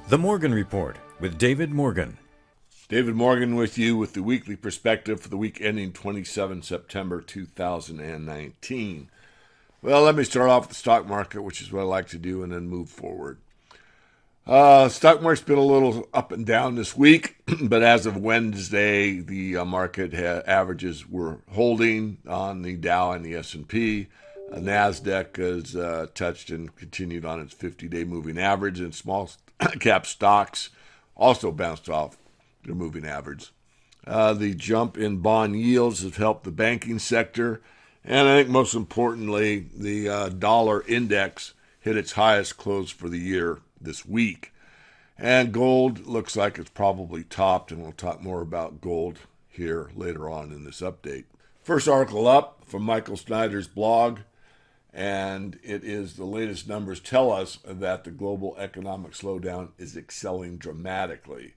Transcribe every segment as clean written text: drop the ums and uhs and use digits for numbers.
The Morgan Report with David Morgan. David Morgan with you with the weekly perspective for the week ending 27 September 2019. Well, let me start off with the stock market, which is what I like to do, and then move forward. Stock market's been a little up and down this week, but as of Wednesday, the market averages were holding on the Dow and the S&P. NASDAQ has touched and continued on its 50-day moving average, and small cap stocks also bounced off their moving average. The jump in bond yields has helped the banking sector, and I think most importantly, the dollar index hit its highest close for the year this week. And gold looks like it's probably topped, and we'll talk more about gold here later on in this update. First article up from Michael Snyder's blog, and it is the latest numbers tell us that the global economic slowdown is excelling dramatically.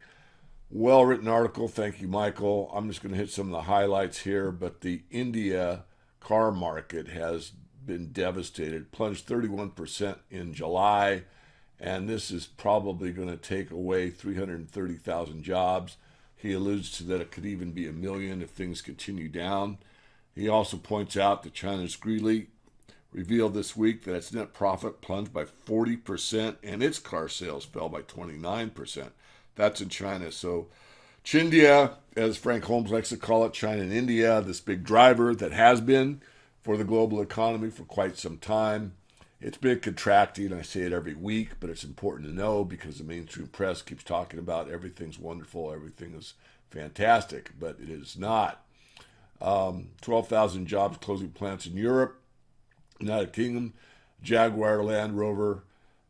Well-written article. Thank you, Michael. I'm just going to hit some of the highlights here, but the India car market has been devastated, plunged 31% in July, and this is probably going to take away 330,000 jobs. He alludes to that it could even be 1 million if things continue down. He also points out that China's Greeley revealed this week that its net profit plunged by 40% and its car sales fell by 29%. That's in China. So Chindia, as Frank Holmes likes to call it, China and India, this big driver that has been for the global economy for quite some time. It's been contracting. I say it every week, but it's important to know because the mainstream press keeps talking about everything's wonderful, everything is fantastic, but it is not. 12,000 jobs closing plants in Europe, United Kingdom, Jaguar Land Rover,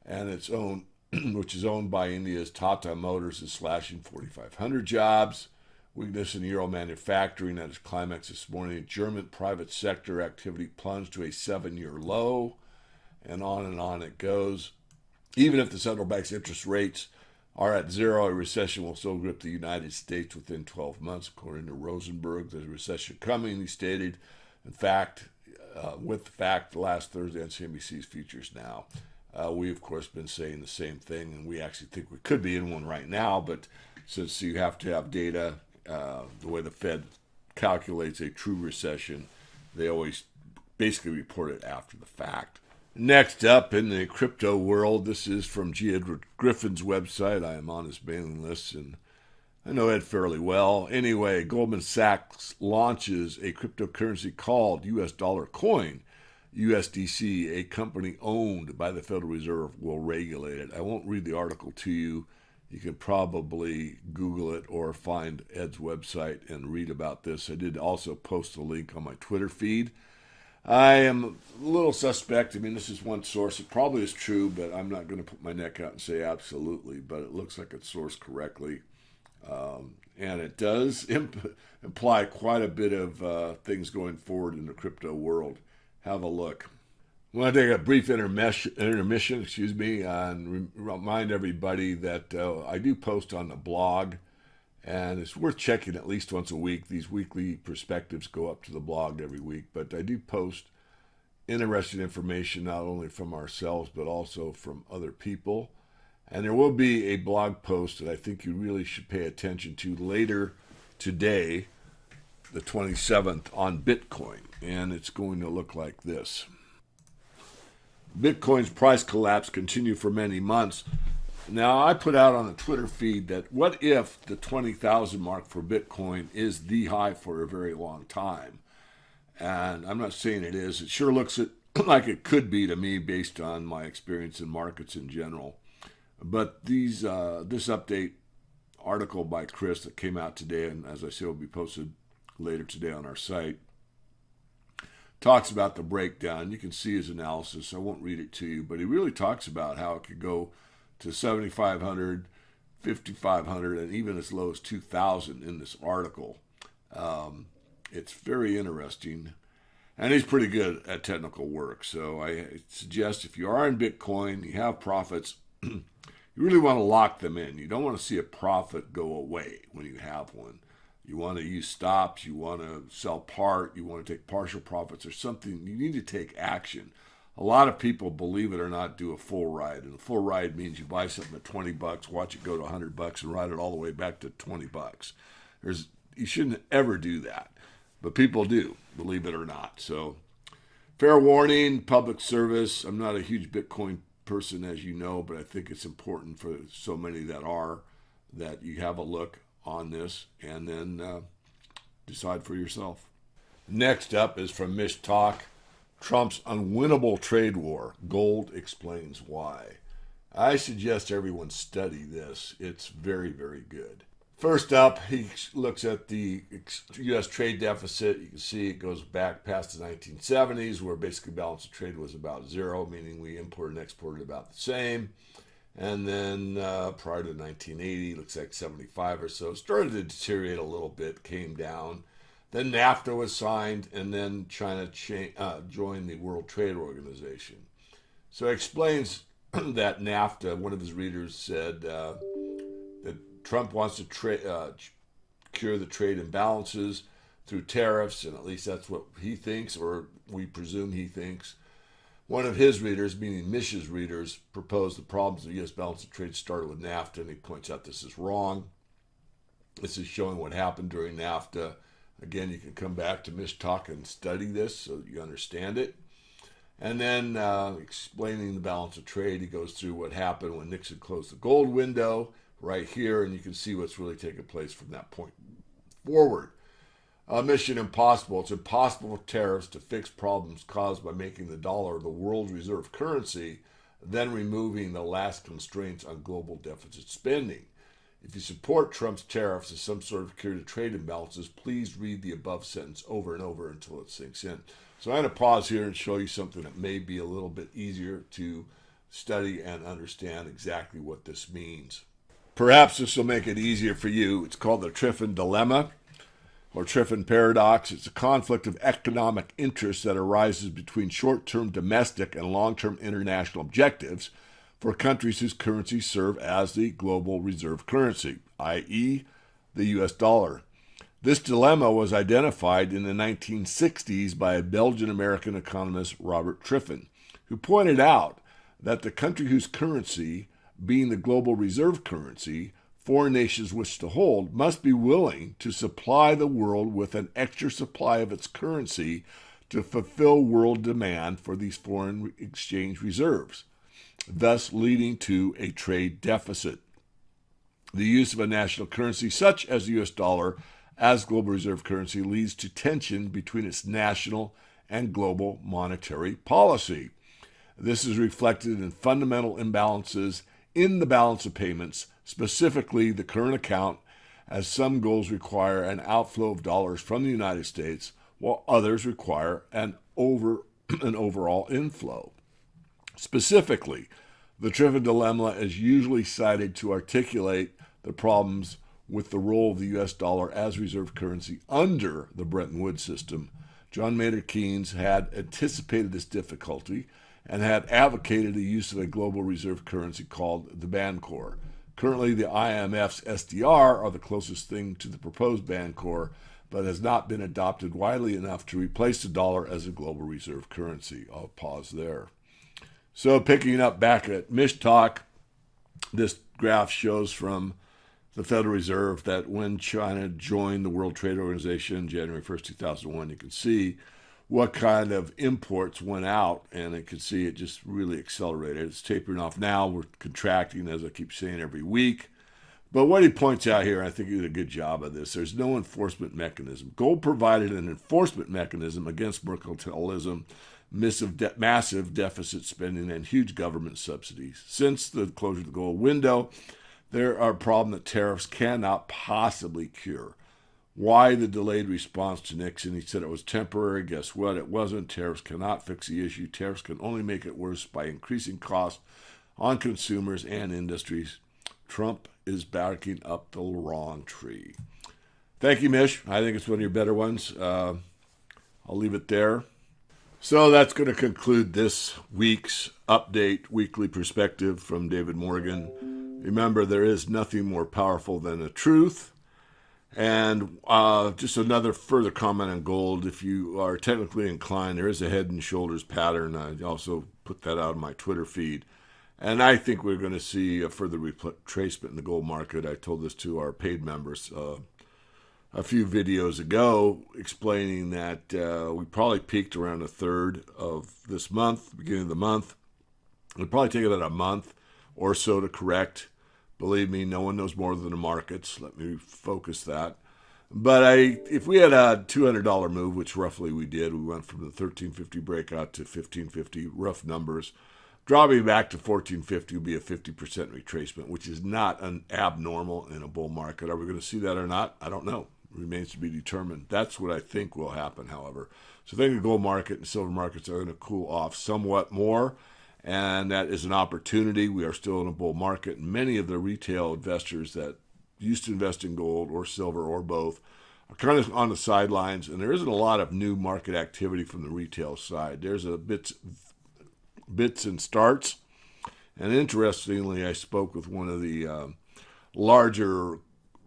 and its own, which is owned by India's Tata Motors, is slashing 4,500 jobs. Weakness in Euro manufacturing at its climax this morning. German private sector activity plunged to a 7-year low, and on it goes. Even if the central bank's interest rates are at zero, a recession will still grip the United States within 12 months, according to Rosenberg. There's a recession coming, he stated. In fact, last Thursday on CNBC's Futures Now. We, of course, been saying the same thing, and we actually think we could be in one right now, but since you have to have data, the way the Fed calculates a true recession, they always basically report it after the fact. Next up in the crypto world, this is from G. Edward Griffin's website. I am on his mailing list, and I know Ed fairly well. Anyway, Goldman Sachs launches a cryptocurrency called US Dollar Coin. USDC, a company owned by the Federal Reserve, will regulate it. I won't read the article to you. You can probably Google it or find Ed's website and read about this. I did also post a link on my Twitter feed. I am a little suspect. I mean, this is one source. It probably is true, but I'm not going to put my neck out and say absolutely, but it looks like it's sourced correctly. And it does imply quite a bit of things going forward in the crypto world. Have a look. I want to take a brief intermission, and remind everybody that I do post on the blog, and it's worth checking at least once a week. These weekly perspectives go up to the blog every week, but I do post interesting information not only from ourselves but also from other people. And there will be a blog post that I think you really should pay attention to later today, the 27th, on Bitcoin, and it's going to look like this. Bitcoin's price collapse continued for many months. Now, I put out on the Twitter feed that what if the 20,000 mark for Bitcoin is the high for a very long time? And I'm not saying it is. It sure looks like it could be to me based on my experience in markets in general. But this update article by Chris that came out today, and as I say, will be posted later today on our site, talks about the breakdown. You can see his analysis. I won't read it to you, but he really talks about how it could go to 7,500, 5,500, and even as low as 2,000 in this article. It's very interesting, and he's pretty good at technical work. So I suggest if you are in Bitcoin, you have profits, you really want to lock them in. You don't want to see a profit go away when you have one. You want to use stops, you want to sell part, you want to take partial profits or something. You need to take action. A lot of people, believe it or not, do a full ride. And a full ride means you buy something at $20, watch it go to $100, and ride it all the way back to $20. You shouldn't ever do that. But people do, believe it or not. So, fair warning, public service. I'm not a huge Bitcoin person, as you know, but I think it's important for so many that are, that you have a look on this and then decide for yourself. Next up is from Mish Talk. Trump's unwinnable trade war. Gold explains why. I suggest everyone study this. It's very, very good. First up, he looks at the U.S. trade deficit. You can see it goes back past the 1970s, where basically balance of trade was about zero, meaning we imported and exported about the same. And then prior to 1980, looks like 75 or so, started to deteriorate a little bit, came down. Then NAFTA was signed, and then China joined the World Trade Organization. So it explains that NAFTA, one of his readers said that Trump wants to cure the trade imbalances through tariffs, and at least that's what he thinks, or we presume he thinks. One of his readers, meaning Mish's readers, proposed the problems of the U.S. balance of trade started with NAFTA, and he points out this is wrong. This is showing what happened during NAFTA. Again, you can come back to Mish Talk and study this so that you understand it. And then explaining the balance of trade, he goes through what happened when Nixon closed the gold window right here, and you can see what's really taken place from that point forward. Mission impossible. It's impossible for tariffs to fix problems caused by making the dollar the world reserve currency, then removing the last constraints on global deficit spending. If you support Trump's tariffs as some sort of cure to trade imbalances, please read the above sentence over and over until it sinks in. So I'm going to pause here and show you something that may be a little bit easier to study and understand exactly what this means. Perhaps this will make it easier for you. It's called the Trifid Dilemma, or Trifid Paradox. It's a conflict of economic interest that arises between short-term domestic and long-term international objectives for countries whose currencies serve as the global reserve currency, i.e., the U.S. dollar. This dilemma was identified in the 1960s by a Belgian-American economist, Robert Trifid, who pointed out that the country whose currency, being the global reserve currency, foreign nations wish to hold, must be willing to supply the world with an extra supply of its currency to fulfill world demand for these foreign exchange reserves, thus leading to a trade deficit. The use of a national currency such as the U.S. dollar as global reserve currency leads to tension between its national and global monetary policy. This is reflected in fundamental imbalances in the balance of payments, specifically the current account, as some goals require an outflow of dollars from the United States, while others require an overall inflow. Specifically, the Trifid Dilemma is usually cited to articulate the problems with the role of the U.S. dollar as reserve currency under the Bretton Woods system. John Maynard Keynes had anticipated this difficulty and had advocated the use of a global reserve currency called the Bancor. Currently, the IMF's SDR are the closest thing to the proposed Bancor, but has not been adopted widely enough to replace the dollar as a global reserve currency. I'll pause there. So picking up back at Mish Talk, this graph shows from the Federal Reserve that when China joined the World Trade Organization January 1st, 2001, you can see what kind of imports went out, and you can see it just really accelerated. It's tapering off now. We're contracting, as I keep saying, every week. But what he points out here, I think he did a good job of this, there's no enforcement mechanism. Gold provided an enforcement mechanism against mercantilism, massive deficit spending, and huge government subsidies. Since the closure of the gold window, there are a problem that tariffs cannot possibly cure. Why the delayed response to Nixon? He said it was temporary. Guess what? It wasn't. Tariffs cannot fix the issue. Tariffs can only make it worse by increasing costs on consumers and industries. Trump is barking up the wrong tree. Thank you, Mish. I think it's one of your better ones. I'll leave it there. So that's going to conclude this week's update, weekly perspective from David Morgan. Remember, there is nothing more powerful than the truth. And just another further comment on gold. If you are technically inclined, there is a head and shoulders pattern. I also put that out on my Twitter feed. And I think we're going to see a further retracement in the gold market. I told this to our paid members a few videos ago, explaining that we probably peaked around a third of this month, beginning of the month. It'll probably take about a month or so to correct. Believe me, no one knows more than the markets. Let me focus that. But if we had a $200 move, which roughly we did, we went from the 1350 breakout to 1550, rough numbers. Dropping back to 1450 would be a 50% retracement, which is not an abnormal in a bull market. Are we going to see that or not? I don't know. It remains to be determined. That's what I think will happen, however. So I think the gold market and silver markets are going to cool off somewhat more. And that is an opportunity. We are still in a bull market. Many of the retail investors that used to invest in gold or silver or both are kind of on the sidelines, and there isn't a lot of new market activity from the retail side. There's a bits and starts. And interestingly, I spoke with one of the larger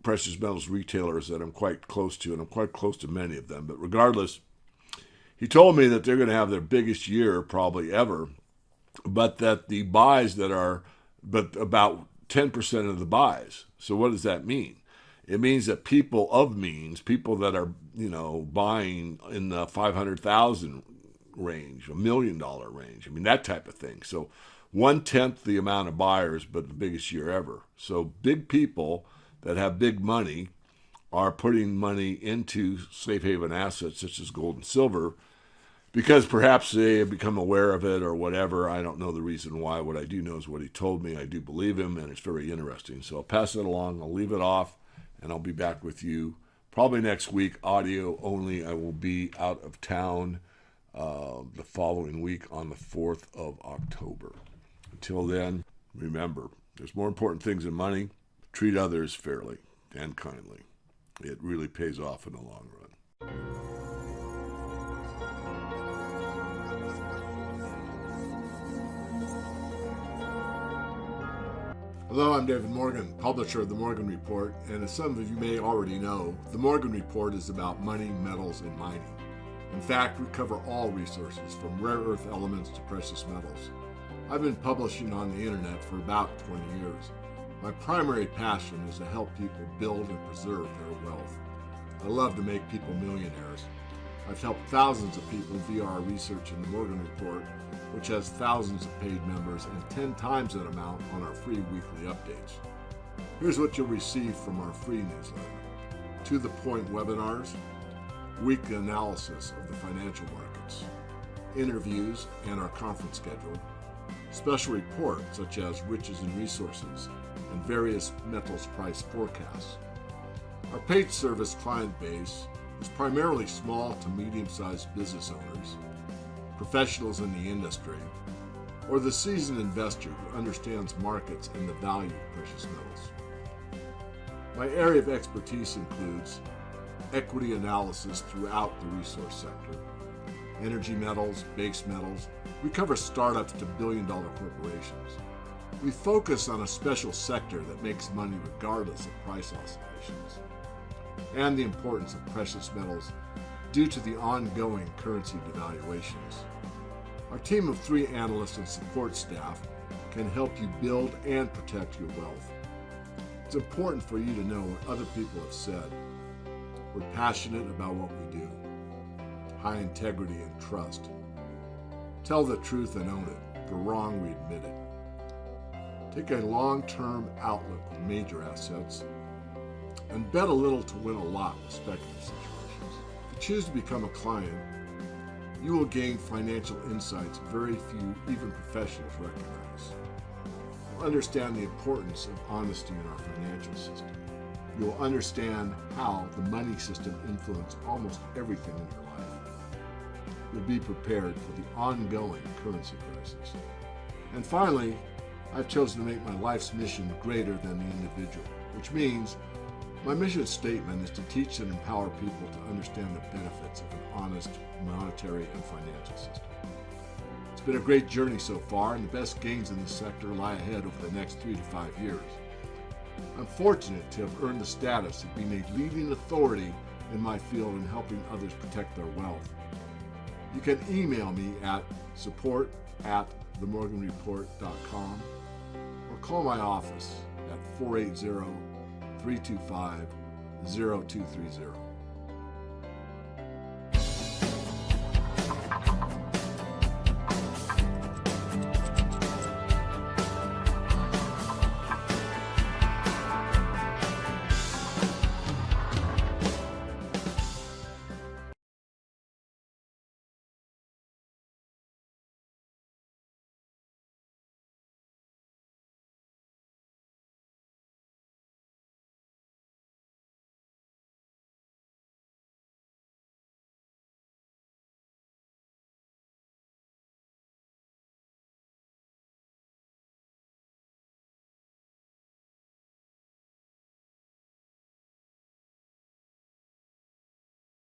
precious metals retailers that I'm quite close to, and I'm quite close to many of them. But regardless, he told me that they're going to have their biggest year probably ever, but that the buys but about 10% of the buys. So what does that mean? It means that people of means, people that are, buying in the 500,000 range, $1 million range. I mean, that type of thing. So 1/10 the amount of buyers, but the biggest year ever. So big people that have big money are putting money into safe haven assets such as gold and silver, because perhaps they have become aware of it or whatever. I don't know the reason why. What I do know is what he told me. I do believe him, and it's very interesting. So I'll pass it along. I'll leave it off, and I'll be back with you probably next week, audio only. I will be out of town the following week on the 4th of October. Until then, remember, there's more important things than money. Treat others fairly and kindly. It really pays off in the long run. Hello, I'm David Morgan, publisher of the Morgan Report, and as some of you may already know, the Morgan Report is about money, metals, and mining. In fact, we cover all resources from rare earth elements to precious metals. I've been publishing on the internet for about 20 years. My primary passion is to help people build and preserve their wealth. I love to make people millionaires. I've helped thousands of people via our research in the Morgan Report, which has thousands of paid members and 10 times that amount on our free weekly updates. Here's what you'll receive from our free newsletter. To-the-point webinars, weekly analysis of the financial markets, interviews and our conference schedule, special reports such as riches and resources, and various metals price forecasts. Our paid service client base is primarily small to medium-sized business owners, professionals in the industry, or the seasoned investor who understands markets and the value of precious metals. My area of expertise includes equity analysis throughout the resource sector, energy metals, base metals. We cover startups to billion-dollar corporations. We focus on a special sector that makes money regardless of price oscillations, and the importance of precious metals due to the ongoing currency devaluations. Our team of 3 analysts and support staff can help you build and protect your wealth. It's important for you to know what other people have said. We're passionate about what we do. High integrity and trust. Tell the truth and own it. If we're wrong, we admit it. Take a long-term outlook with major assets and bet a little to win a lot with speculative situations. If you choose to become a client, you will gain financial insights very few, even professionals, recognize. You'll understand the importance of honesty in our financial system. You'll understand how the money system influences almost everything in your life. You'll be prepared for the ongoing currency crisis. And finally, I've chosen to make my life's mission greater than the individual, which means my mission statement is to teach and empower people to understand the benefits of an honest monetary and financial system. It's been a great journey so far, and the best gains in this sector lie ahead over the next 3 to 5 years. I'm fortunate to have earned the status of being a leading authority in my field in helping others protect their wealth. You can email me at support@themorganreport.com or call my office at 480-325-0230.